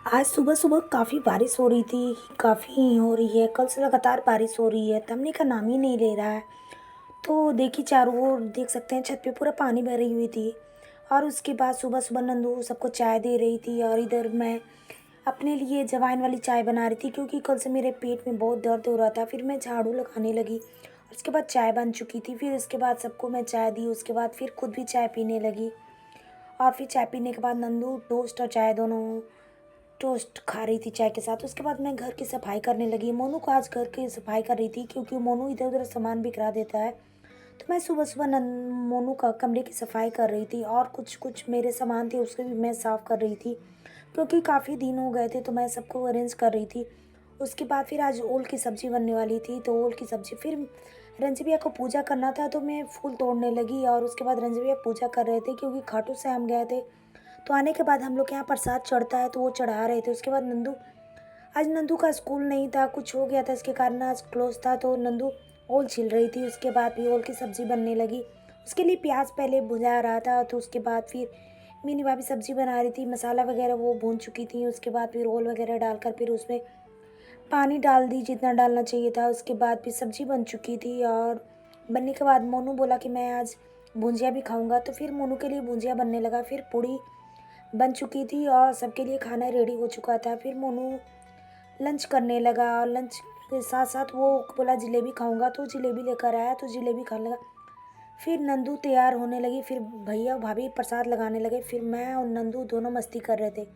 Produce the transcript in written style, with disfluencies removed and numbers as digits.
आज सुबह-सुबह काफ़ी बारिश हो रही थी, काफ़ी हो रही है, कल से लगातार बारिश हो रही है, थमने का नाम ही नहीं ले रहा है। तो देखिए चारों ओर देख सकते हैं छत पे पूरा पानी भरी हुई थी और उसके बाद सुबह-सुबह नंदू सबको चाय दे रही थी और इधर मैं अपने लिए अजवाइन वाली चाय बना रही थी क्योंकि कल से मेरे पेट में बहुत दर्द हो रहा था। फिर मैं झाड़ू लगाने लगी, उसके बाद चाय बन चुकी थी, फिर उसके बाद सबको मैं चाय दी, उसके बाद फिर खुद भी चाय पीने लगी और फिर चाय पीने के बाद नंदू टोस्ट और चाय दोनों टोस्ट खा रही थी चाय के साथ। उसके बाद मैं घर की सफाई करने लगी। मोनू को आज घर की सफाई कर रही थी क्योंकि मोनू इधर-उधर सामान बिखरा देता है। तो मैं सुबह-सुबह मोनू का कमरे की सफाई कर रही थी और कुछ-कुछ मेरे सामान थे उसको भी मैं साफ़ कर रही थी क्योंकि काफ़ी दिन हो गए थे तो मैं सबको अरेंज कर रही थी। उसके बाद फिर आज ओल की सब्ज़ी बनने वाली थी तो ओल की सब्ज़ी फिर रंज भैया को पूजा करना था तो मैं फूल तोड़ने लगी और उसके बाद रंज भैया पूजा कर रहे थे क्योंकि खाटू श्याम गए थे। तो आने के बाद हम लोग के यहाँ प्रसाद चढ़ता है तो वो चढ़ा रहे थे। उसके बाद आज नंदू का स्कूल नहीं था, कुछ हो गया था इसके कारण आज क्लोज़ था तो नंदू ओल छील रही थी। उसके बाद भी ओल की सब्ज़ी बनने लगी। उसके लिए प्याज़ पहले भुजा रहा था तो उसके बाद फिर मिनी भाभी सब्ज़ी बना रही थी, मसाला वगैरह वो भून चुकी थी। उसके बाद फिर ओल वगैरह डालकर फिर उसमें पानी डाल दी जितना डालना चाहिए था। उसके बाद फिर सब्ज़ी बन चुकी थी और बनने के बाद मोनू बोला कि मैं आज भुजिया भी खाऊँगा तो फिर मोनू के लिए भुजिया बनने लगा। फिर पूड़ी बन चुकी थी और सबके लिए खाना रेडी हो चुका था। फिर मोनू लंच करने लगा और लंच के साथ-साथ वो बोला जलेबी खाऊँगा तो जलेबी लेकर आया तो जलेबी खाने लगा। फिर नंदू तैयार होने लगी, फिर भैया-भाभी प्रसाद लगाने लगे, फिर मैं और नंदू दोनों मस्ती कर रहे थे।